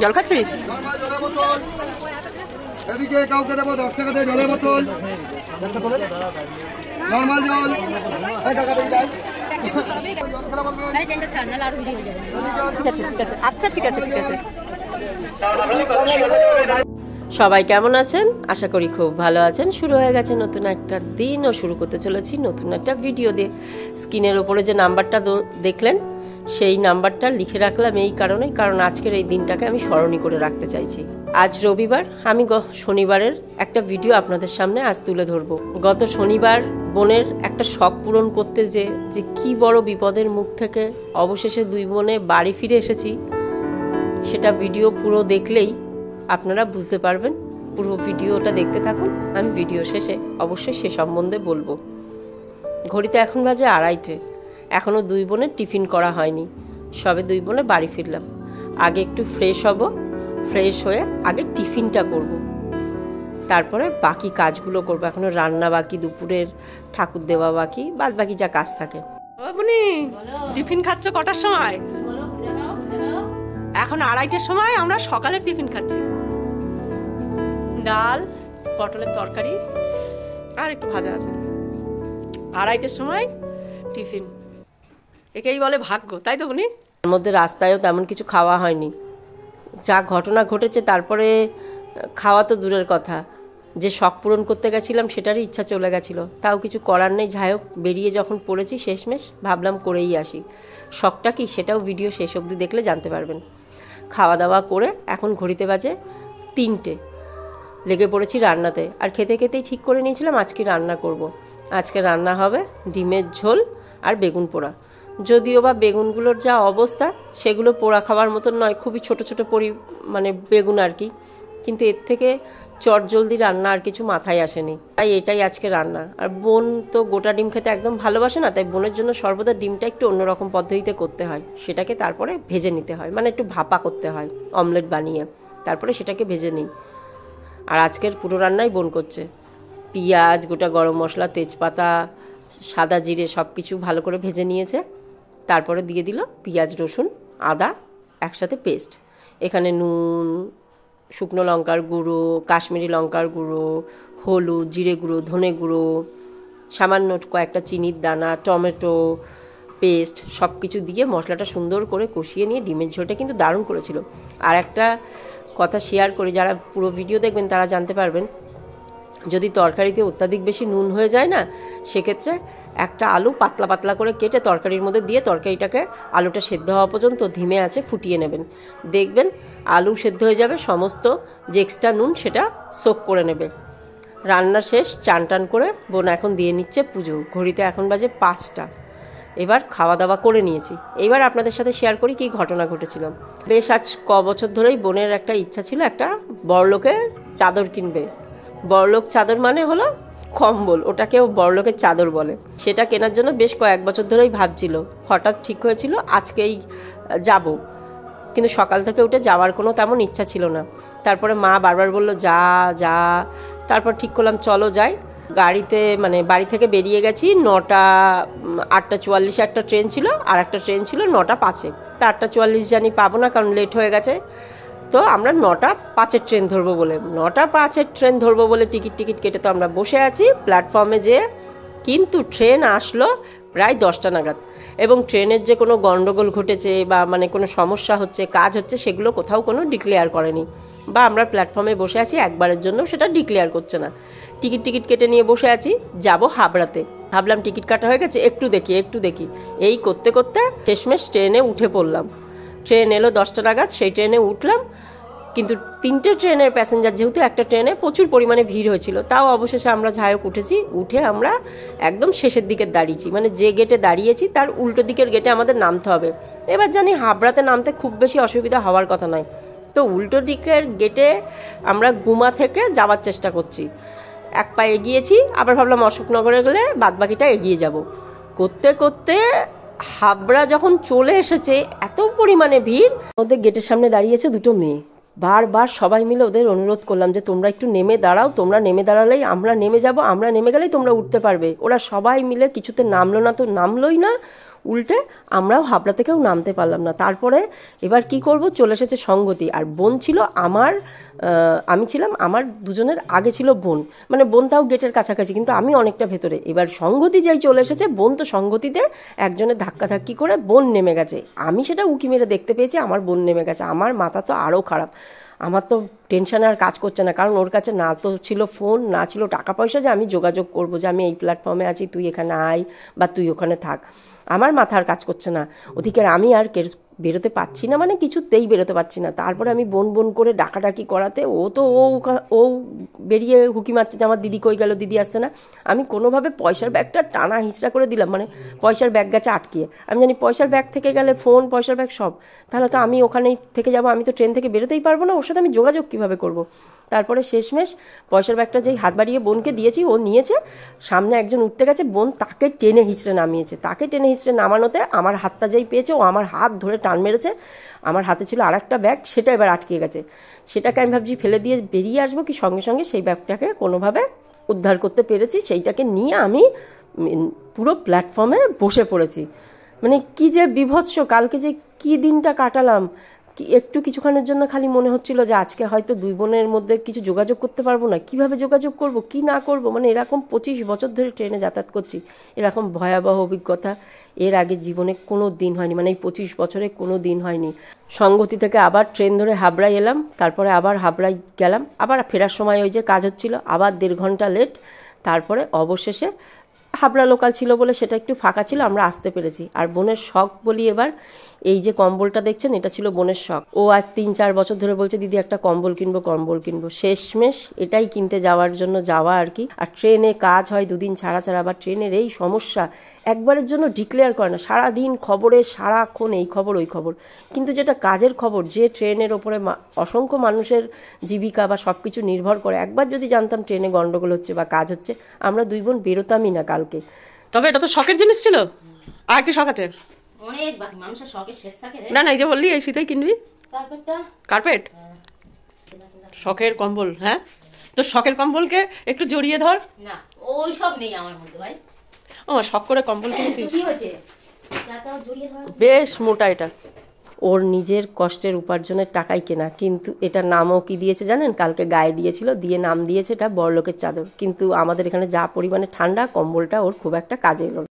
জল খাচ্ছিস? এদিকে কাউকে দেবো 10 টাকা দিয়ে জলের বোতল, নরমাল জল। আচ্ছা ঠিক আছে। সবাই কেমন আছেন? আশা করি খুব ভালো আছেন। শুরু হয়ে গেছে নতুন একটা দিন ও শুরু করতে চলেছি নতুন একটা ভিডিও দিয়ে। স্ক্রিনের ওপরে যে নাম্বারটা দেখলেন সেই নাম্বারটা লিখে রাখলাম এই কারণেই, কারণ আজকের এই দিনটাকে আমি স্মরণীয় করে রাখতে চাইছি। আজ রবিবার, আমি শনিবারের একটা ভিডিও আপনাদের সামনে আজ তুলে ধরবো। গত শনিবার বোনের একটা শখ পূরণ করতে যে কি বড় বিপদের মুখ থেকে অবশেষে দুই বোনে বাড়ি ফিরে এসেছি, সেটা ভিডিও পুরো দেখলেই আপনারা বুঝতে পারবেন। পুরো ভিডিওটা দেখতে থাকুন, আমি ভিডিও শেষে অবশ্যই সে সম্বন্ধে বলবো। ঘড়িতে এখন বাজে 2:30। এখনও দুই বোনের টিফিন করা হয়নি, সবে দুই বোনে বাড়ি ফিরলাম। আগে একটু ফ্রেশ হব, ফ্রেশ হয়ে আগে টিফিনটা করব, তারপরে বাকি কাজগুলো করবো। এখনো রান্না বাকি, দুপুরের ঠাকুর দেওয়া বাকি, বাদ বাকি যা কাজ থাকে। বাবুনি, টিফিন খাচ্ছ কটার সময়? এখন 2:30টার সময়। আমরা সকালে টিফিন খাচ্ছি, ডাল, পটলের তরকারি আর একটু ভাজা আছে। 2:30টার সময় টিফিন, একেই বলে ভাগ্য, তাই তো বুনি? তার মধ্যে রাস্তায়ও তেমন কিছু খাওয়া হয়নি। যা ঘটনা ঘটেছে তারপরে খাওয়া তো দূরের কথা, যে শখ পূরণ করতে গেছিলাম সেটারই ইচ্ছা চলে গেছিলো। তাও কিছু করার নেই। যাই হোক, বেরিয়ে যখন পড়েছি শেষমেশ ভাবলাম করেই আসি। শখটা কি সেটাও ভিডিও শেষ অবধি দেখলে জানতে পারবেন। খাওয়া দাওয়া করে এখন ঘড়িতে বাজে 3টে, লেগে পড়েছি রান্নাতে। আর খেতে খেতেই ঠিক করে নিয়েছিলাম আজকে রান্না করব। আজকে রান্না হবে ডিমের ঝোল আর বেগুন পোড়া। যদিও বা বেগুনগুলোর যা অবস্থা, সেগুলো পোড়া খাওয়ার মতন নয়, খুবই ছোট ছোট মানে বেগুন আর কি। কিন্তু এর থেকে চটজলদি রান্না আর কিছু মাথায় আসেনি, তাই এটাই আজকে রান্না। আর বোন তো গোটা ডিম খেতে একদম ভালোবাসে না, তাই বোনের জন্য সর্বদা ডিমটা একটু অন্যরকম পদ্ধতিতে করতে হয়। সেটাকে তারপরে ভেজে নিতে হয়, মানে একটু ভাপা করতে হয় অমলেট বানিয়ে, তারপরে সেটাকে ভেজে নিই। আর আজকের পুরো রান্নাই বোন করছে। পেঁয়াজ, গোটা গরম মশলা, তেজপাতা, সাদা জিরে সব কিছু ভালো করে ভেজে নিয়েছে। তারপরে দিয়ে দিল পেঁয়াজ, রসুন, আদা একসাথে পেস্ট। এখানে নুন, শুকনো লঙ্কার গুঁড়ো, কাশ্মীরি লঙ্কার গুঁড়ো, হলুদ, জিরে গুঁড়ো, ধনে গুঁড়ো, সামান্য কয়েকটা চিনির দানা, টমেটো পেস্ট সব কিছু দিয়ে মশলাটা সুন্দর করে কষিয়ে নিয়ে ডিমের ঝোলটা কিন্তু দারুণ করেছিল। আর একটা কথা শেয়ার করি, যারা পুরো ভিডিও দেখবেন তারা জানতে পারবেন। যদি তরকারিতে অত্যাধিক বেশি নুন হয়ে যায় না, সেক্ষেত্রে একটা আলু পাতলা পাতলা করে কেটে তরকারির মধ্যে দিয়ে তরকারিটাকে আলুটা সেদ্ধ হওয়া পর্যন্ত ধিমে আঁচে ফুটিয়ে নেবেন। দেখবেন আলু সেদ্ধ হয়ে যাবে, সমস্ত যে এক্সট্রা নুন সেটা সোক করে নেবে। রান্না শেষ, চান টান করে বোন এখন দিয়ে নিচ্ছে পুজো। ঘড়িতে এখন বাজে 5টা। এবার খাওয়া দাওয়া করে নিয়েছি। এবার আপনাদের সাথে শেয়ার করি কি ঘটনা ঘটেছিল। বেশ আজ বছর ধরেই বোনের একটা ইচ্ছা ছিল, একটা বড়লোকের চাদর কিনবে। বড়লোক চাদর মানে হলো কম্বল, ওটাকেও বড়লোকের চাদর বলে। সেটা কেনার জন্য বেশ কয়েক বছর ধরেই ভাবছিল। হঠাৎ ঠিক হয়েছিল আজকেই যাব, কিন্তু সকাল থেকে উঠে যাওয়ার কোনো তেমন ইচ্ছা ছিল না। তারপরে মা বারবার বলল যা যা, তারপর ঠিক করলাম চলো যাই। গাড়িতে মানে বাড়ি থেকে বেরিয়ে গেছি 9টা 8:44 একটা ট্রেন ছিল, আর একটা ট্রেন ছিল 9টা 5-এ। তা 8:44 জানি পাবো না, কারণ লেট হয়ে গেছে। তো আমরা 9টা 5-এর ট্রেন ধরবো বলে 9টা 5-এর ট্রেন ধরবো বলে টিকিট কেটে তো আমরা বসে আছি প্ল্যাটফর্মে যেয়ে। কিন্তু ট্রেন আসলো প্রায় 10টা নাগাদ, এবং ট্রেনের যে কোনো গন্ডগোল ঘটেছে বা মানে কোনো সমস্যা হচ্ছে, কাজ হচ্ছে, সেগুলো কোথাও কোনো ডিক্লেয়ার করেনি। বা আমরা প্ল্যাটফর্মে বসে আছি, একবারের জন্য সেটা ডিক্লেয়ার করছে না। টিকিট কেটে নিয়ে বসে আছি, যাব হাবড়াতে। ভাবলাম টিকিট কাটা হয়ে গেছে, একটু দেখি। এই করতে করতে শেষমেশ ট্রেনে উঠে পড়লাম। ট্রেন এলো 10টা নাগাদ, সেই ট্রেনে উঠলাম। কিন্তু 3টে ট্রেনের প্যাসেঞ্জার, যেহেতু একটা ট্রেনে প্রচুর পরিমাণে ভিড় হয়েছিল, তাও অবশেষে আমরা যাই হোক উঠেছি। উঠে আমরা একদম শেষের দিকে দাঁড়িয়েছি, মানে যে গেটে দাঁড়িয়েছি তার উল্টো দিকের গেটে আমাদের নামতে হবে। এবার জানি হাবড়াতে নামতে খুব বেশি অসুবিধা হওয়ার কথা নয়, তো উল্টো দিকের গেটে আমরা গুমা থেকে যাওয়ার চেষ্টা করছি। এক পা এগিয়েছি, আবার ভাবলাম অশোকনগরে গেলে বাদবাকিটা এগিয়ে যাব। করতে করতে হাবড়া যখন চলে এসেছে, এত পরিমাণে ভিড়, ওদের গেটের সামনে দাঁড়িয়েছে দুটো মেয়ে। বারবার সবাই মিলে ওদের অনুরোধ করলাম যে তোমরা একটু নেমে দাঁড়াও, তোমরা নেমে দাঁড়ালেই আমরা নেমে যাব, আমরা নেমে গেলেই তোমরা উঠতে পারবে। ওরা সবাই মিলে কিছুতে নামলো না, তো নামলোই না, উল্টে আমরাও হাবড়া থেকেও নামতে পারলাম না। তারপরে এবার কি করব, চলে এসেছে সঙ্গতি, আর বোন ছিল আমার, আমি ছিলাম, আমার দুজনের আগে ছিল বোন, মানে বোনটাও গেটের কাছাকাছি, কিন্তু আমি অনেকটা ভেতরে। এবার সঙ্গতি যাই চলে এসেছে, বোন তো সঙ্গতিতে একজনের ধাক্কাধাক্কি করে বোন নেমে গেছে। আমি সেটা উকি মেরে দেখতে পেয়েছি আমার বোন নেমে গেছে। আমার মাথা তো আরও খারাপ, আমার তো টেনশানে আর কাজ করছে না, কারণ ওর কাছে না তো ছিল ফোন, না ছিল টাকা পয়সা যে আমি যোগাযোগ করব যে আমি এই প্ল্যাটফর্মে আছি, তুই এখানে আয় বা তুই ওখানে থাক। আমার মাথা আর কাজ করছে না, ওদিকে আমি আর বেরোতে পারছি না, মানে কিছুতেই বেরোতে পারছি না। তারপরে আমি বোন বোন করে ডাকাডাকি করাতে ও বেরিয়ে হুকি মারছে যে আমার দিদি কই গেল, দিদি আসছে না। আমি কোনোভাবে পয়সার ব্যাগটা টানা হিঁচড়া করে দিলাম, মানে পয়সার ব্যাগ গেছে আটকিয়ে। আমি জানি পয়সার ব্যাগ থেকে গেলে ফোন, পয়সার ব্যাগ সব, তাহলে তো আমি ওখানেই থেকে যাব, আমি তো ট্রেন থেকে বেরোতেই পারবো না, ওর সাথে আমি যোগাযোগ কীভাবে করব। তারপরে শেষমেশ পয়সার ব্যাগটা যেই হাত বাড়িয়ে বোনকে দিয়েছি, ও নিয়েছে, সামনে একজন উঠতে গেছে, বোন তাকে টেনে হিঁচড়ে নামিয়েছে। তাকে টেনে হিঁচড়ে নামানোতে আমার হাতটা যেই পেয়েছে, ও আমার হাত ধরে টান মেরেছে। আমার হাতে ছিল আর একটা ব্যাগ, সেটা এবার আটকে গেছে। সেটাকে আমি ভাবছি ফেলে দিয়ে বেরিয়ে আসবো, কি সঙ্গে সঙ্গে সেই ব্যাগটাকে কোনোভাবে উদ্ধার করতে পেরেছি। সেইটাকে নিয়ে আমি পুরো প্ল্যাটফর্মে বসে পড়েছি। মানে কি যে বিভৎস, কালকে যে কি দিনটা কাটালাম। একটু কিছুক্ষণের জন্য খালি মনে হচ্ছিল যে আজকে হয়তো দুই বোনের মধ্যে কিছু যোগাযোগ করতে পারবো না, কিভাবে যোগাযোগ করব, কি না করব। মানে এরকম 25 বছর ধরে ট্রেনে যাতায়াত করছি, এরকম ভয়াবহ অভিজ্ঞতা এর আগে জীবনে কোনো দিন হয়নি, মানে এই 25 বছরে কোনো দিন হয়নি। সঙ্গতি থেকে আবার ট্রেন ধরে হাবড়ায় এলাম, তারপরে আবার হাবড়ায় গেলাম, আবার ফেরার সময় ওই যে কাজ হচ্ছিল, আবার 1.5 ঘন্টা লেট। তারপরে অবশেষে হাবড়া লোকাল ছিল বলে সেটা একটু ফাঁকা ছিল, আমরা আসতে পেরেছি। আর বোনের শখ বলি এবার, এই যে কম্বলটা দেখছেন, এটা ছিল বোনের শখ। ও আজ 3-4 বছর ধরে বলছে দিদি একটা কম্বল কিনবো, কম্বল কিনবো। শেষমেশ এটাই কিনতে যাওয়ার জন্য যাওয়া আর কি। আর ট্রেনে কাজ হয় 2 দিন ছাড়া ছাড়া, আবার ট্রেনের এই সমস্যা, একবারের জন্য ডিক্লেয়ার করে না, সারাদিন খবরে সারাক্ষণ এই খবর ওই খবর। কিন্তু যেটা কাজের খবর, যে ট্রেনের ওপরে অসংখ্য মানুষের জীবিকা বা সব কিছু নির্ভর করে, একবার যদি জানতাম ট্রেনে গন্ডগোল হচ্ছে বা কাজ হচ্ছে, আমরা দুই বোন বেরোতামই না কালকে। তবে এটা তো শখের জিনিস ছিল। আর কি শখ আছে? অনেক মানুষের শখের শেষ থাকে রে। না না, এই যে বললি এই শীতেই কিনবি কার্পেট, শখের কম্বল। হ্যাঁ, তো শখের কম্বলকে একটু জড়িয়ে ধর না, ওই সব নেই আমার মধ্যে ভাই। ও শখ করে কম্বল কিনেছিস, কি হয়েছে? জড়িয়ে ধর, বেশ মোটা এটা। ওর নিজের কষ্টের উপার্জনের টাকাই কেনা, কিন্তু এটা নামও কি দিয়েছে জানেন? কালকে গায়ে দিয়েছিল, দিয়ে নাম দিয়েছে এটা বড়লোকের চাদর। কিন্তু আমাদের এখানে যা পরিমাণে ঠান্ডা, কম্বলটা ওর খুব একটা কাজে এলো।